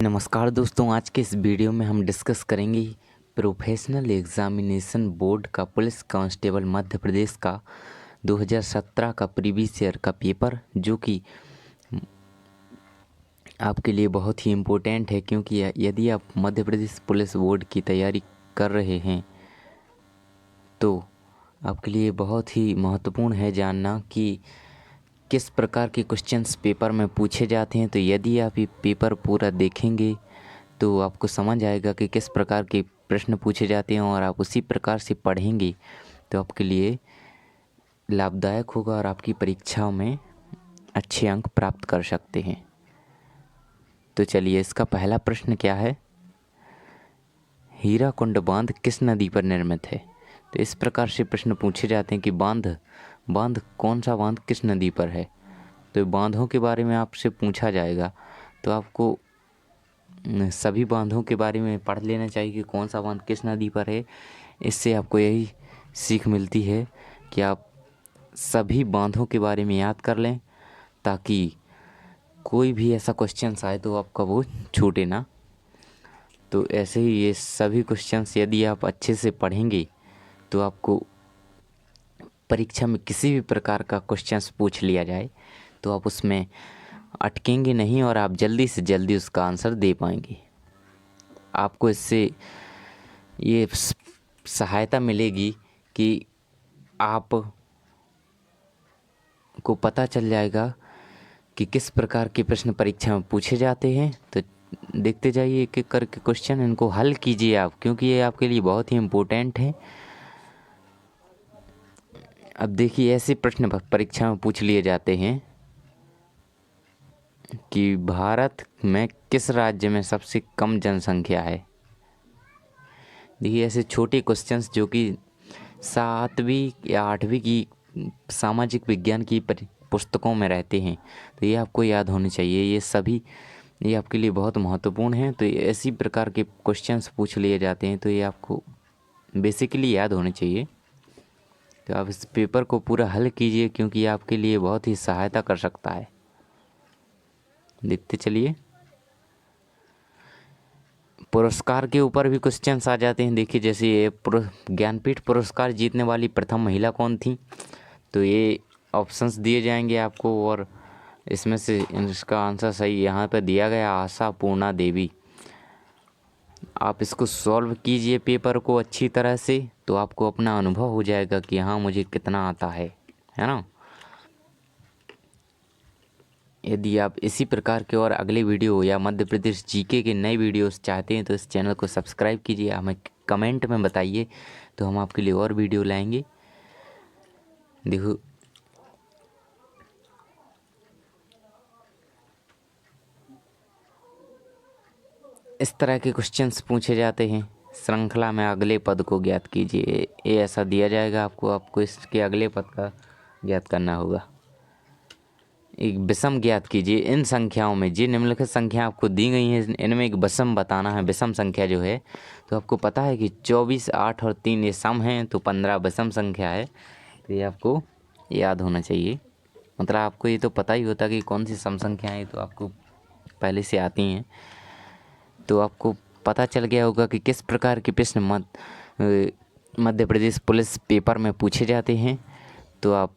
नमस्कार दोस्तों, आज के इस वीडियो में हम डिस्कस करेंगे प्रोफेशनल एग्जामिनेशन बोर्ड का पुलिस कांस्टेबल मध्य प्रदेश का 2017 का प्रीवियस ईयर का पेपर, जो कि आपके लिए बहुत ही इम्पोर्टेंट है। क्योंकि यदि आप मध्य प्रदेश पुलिस बोर्ड की तैयारी कर रहे हैं तो आपके लिए बहुत ही महत्वपूर्ण है जानना कि किस प्रकार के क्वेश्चंस पेपर में पूछे जाते हैं। तो यदि आप ये पेपर पूरा देखेंगे तो आपको समझ आएगा कि किस प्रकार के प्रश्न पूछे जाते हैं और आप उसी प्रकार से पढ़ेंगे तो आपके लिए लाभदायक होगा और आपकी परीक्षाओं में अच्छे अंक प्राप्त कर सकते हैं। तो चलिए, इसका पहला प्रश्न क्या है? हीराकुंड बांध किस नदी पर निर्मित है? तो इस प्रकार से प्रश्न पूछे जाते हैं कि बांध कौन सा बांध किस नदी पर है। तो बांधों के बारे में आपसे पूछा जाएगा तो आपको सभी बांधों के बारे में पढ़ लेना चाहिए कि कौन सा बांध किस नदी पर है। इससे आपको यही सीख मिलती है कि आप सभी बांधों के बारे में याद कर लें, ताकि कोई भी ऐसा क्वेश्चन आए तो आपका वो छूटे ना। तो ऐसे ही ये सभी क्वेश्चंस यदि आप अच्छे से पढ़ेंगे तो आपको परीक्षा में किसी भी प्रकार का क्वेश्चंस पूछ लिया जाए तो आप उसमें अटकेंगे नहीं और आप जल्दी से जल्दी उसका आंसर दे पाएंगे। आपको इससे ये सहायता मिलेगी कि आप को पता चल जाएगा कि किस प्रकार के प्रश्न परीक्षा में पूछे जाते हैं। तो देखते जाइए एक एक करके क्वेश्चन, इनको हल कीजिए आप, क्योंकि ये आपके लिए बहुत ही इम्पोर्टेंट है। अब देखिए, ऐसे प्रश्न परीक्षा में पूछ लिए जाते हैं कि भारत में किस राज्य में सबसे कम जनसंख्या है। देखिए, ऐसे छोटे क्वेश्चंस जो कि 7वीं या 8वीं की सामाजिक विज्ञान की पुस्तकों में रहते हैं, तो ये आपको याद होने चाहिए। ये आपके लिए बहुत महत्वपूर्ण है। तो ऐसी प्रकार के क्वेश्चंस पूछ लिए जाते हैं तो ये आपको बेसिकली याद होने चाहिए। तो आप इस पेपर को पूरा हल कीजिए, क्योंकि ये आपके लिए बहुत ही सहायता कर सकता है। देखते चलिए, पुरस्कार के ऊपर भी क्वेश्चंस आ जाते हैं। देखिए, जैसे ये ज्ञानपीठ पुरस्कार जीतने वाली प्रथम महिला कौन थी, तो ये ऑप्शंस दिए जाएंगे आपको और इसमें से इसका आंसर सही यहाँ पर दिया गया, आशा पूर्णा देवी। आप इसको सॉल्व कीजिए पेपर को अच्छी तरह से, तो आपको अपना अनुभव हो जाएगा कि हाँ, मुझे कितना आता है ना। यदि आप इसी प्रकार के और अगले वीडियो या मध्य प्रदेश जीके के नए वीडियोस चाहते हैं तो इस चैनल को सब्सक्राइब कीजिए, हमें कमेंट में बताइए तो हम आपके लिए और वीडियो लाएंगे। देखो, इस तरह के क्वेश्चंस पूछे जाते हैं। श्रृंखला में अगले पद को ज्ञात कीजिए, ये ऐसा दिया जाएगा आपको इसके अगले पद का ज्ञात करना होगा। एक विषम ज्ञात कीजिए। इन संख्याओं में जो निम्नलिखित संख्या आपको दी गई हैं, इनमें एक विषम बताना है। विषम संख्या जो है, तो आपको पता है कि 24, 8 और 3 ये सम हैं, तो 15 विषम संख्या है। तो ये आपको याद होना चाहिए। मतलब आपको ये तो पता ही होता कि कौन सी सम संख्याएँ तो आपको पहले से आती हैं। तो आपको पता चल गया होगा कि किस प्रकार के प्रश्न मध्य प्रदेश पुलिस पेपर में पूछे जाते हैं। तो आप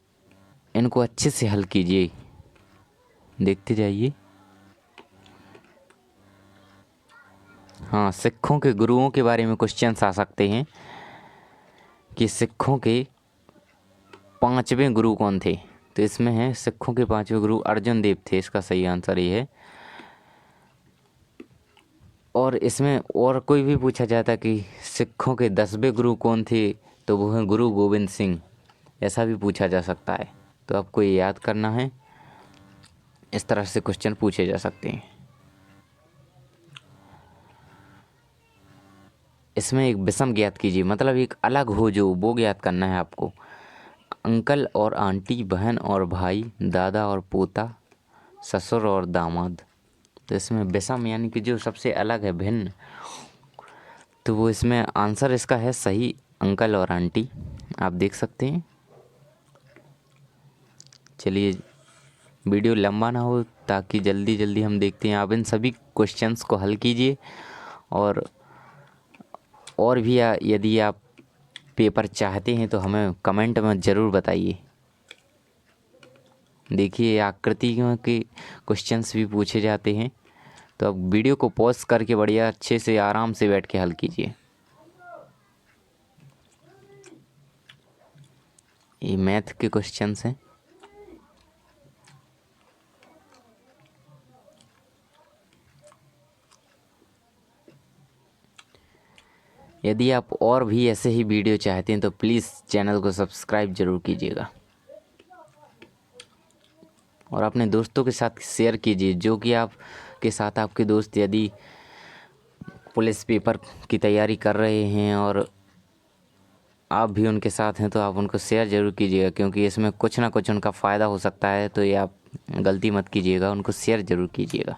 इनको अच्छे से हल कीजिए। देखते जाइए। हाँ, सिखों के गुरुओं के बारे में क्वेश्चंस आ सकते हैं कि सिखों के 5वें गुरु कौन थे। तो इसमें है सिखों के 5वें गुरु अर्जुन देव थे, इसका सही आंसर ये है। और इसमें और कोई भी पूछा जाता कि सिखों के 10वें गुरु कौन थे, तो वो हैं गुरु गोविंद सिंह, ऐसा भी पूछा जा सकता है। तो आपको ये याद करना है। इस तरह से क्वेश्चन पूछे जा सकते हैं। इसमें एक विषम ज्ञात कीजिए, मतलब एक अलग हो जो, वो ज्ञात करना है आपको। अंकल और आंटी, बहन और भाई, दादा और पोता, ससुर और दामाद। तो इसमें विषम यानी कि जो सबसे अलग है, भिन्न, तो वो इसमें आंसर इसका है सही, अंकल और आंटी। आप देख सकते हैं। चलिए, वीडियो लंबा ना हो, ताकि जल्दी जल्दी हम देखते हैं। आप इन सभी क्वेश्चंस को हल कीजिए और भी यदि आप पेपर चाहते हैं तो हमें कमेंट में ज़रूर बताइए। देखिए आकृतियों के क्वेश्चंस भी पूछे जाते हैं, तो अब वीडियो को पॉज करके बढ़िया अच्छे से आराम से बैठ के हल कीजिए। ये मैथ के क्वेश्चंस हैं। यदि आप और भी ऐसे ही वीडियो चाहते हैं तो प्लीज़ चैनल को सब्सक्राइब ज़रूर कीजिएगा और अपने दोस्तों के साथ शेयर कीजिए, जो कि आपके साथ आपके दोस्त यदि पुलिस पेपर की तैयारी कर रहे हैं और आप भी उनके साथ हैं, तो आप उनको शेयर ज़रूर कीजिएगा, क्योंकि इसमें कुछ ना कुछ उनका फ़ायदा हो सकता है। तो ये आप गलती मत कीजिएगा, उनको शेयर ज़रूर कीजिएगा।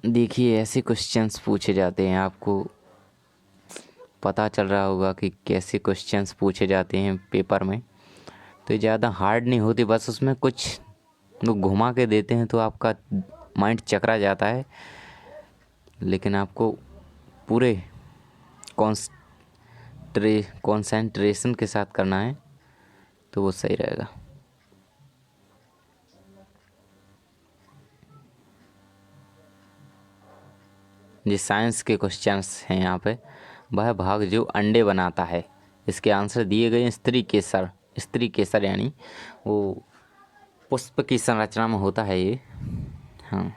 देखिए ऐसे क्वेश्चंस पूछे जाते हैं, आपको पता चल रहा होगा कि कैसे क्वेश्चंस पूछे जाते हैं पेपर में। तो ये ज़्यादा हार्ड नहीं होती, बस उसमें कुछ लोग घुमा के देते हैं तो आपका माइंड चकरा जाता है, लेकिन आपको पूरे कॉन्सेंट्रेशन के साथ करना है तो वो सही रहेगा। ये साइंस के क्वेश्चंस हैं यहाँ पे। वह भाग जो अंडे बनाता है, इसके आंसर दिए गए हैं। स्त्री केसर यानी वो पुष्प की संरचना में होता है ये। हाँ,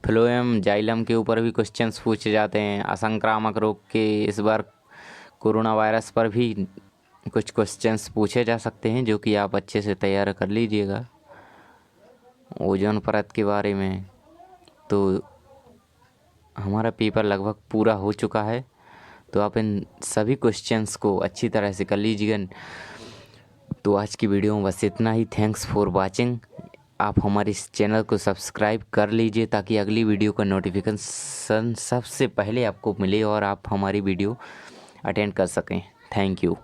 फ्लोएम जाइलम के ऊपर भी क्वेश्चंस पूछे जाते हैं। असंक्रामक रोग के इस बार कोरोना वायरस पर भी कुछ क्वेश्चंस पूछे जा सकते हैं, जो कि आप अच्छे से तैयार कर लीजिएगा। ओजोन परत के बारे में तो हमारा पेपर लगभग पूरा हो चुका है, तो आप इन सभी क्वेश्चंस को अच्छी तरह से कर लीजिएगा। तो आज की वीडियो में बस इतना ही। Thanks for watching. आप हमारे इस चैनल को सब्सक्राइब कर लीजिए, ताकि अगली वीडियो का नोटिफिकेशन सबसे पहले आपको मिले और आप हमारी वीडियो अटेंड कर सकें। Thank you.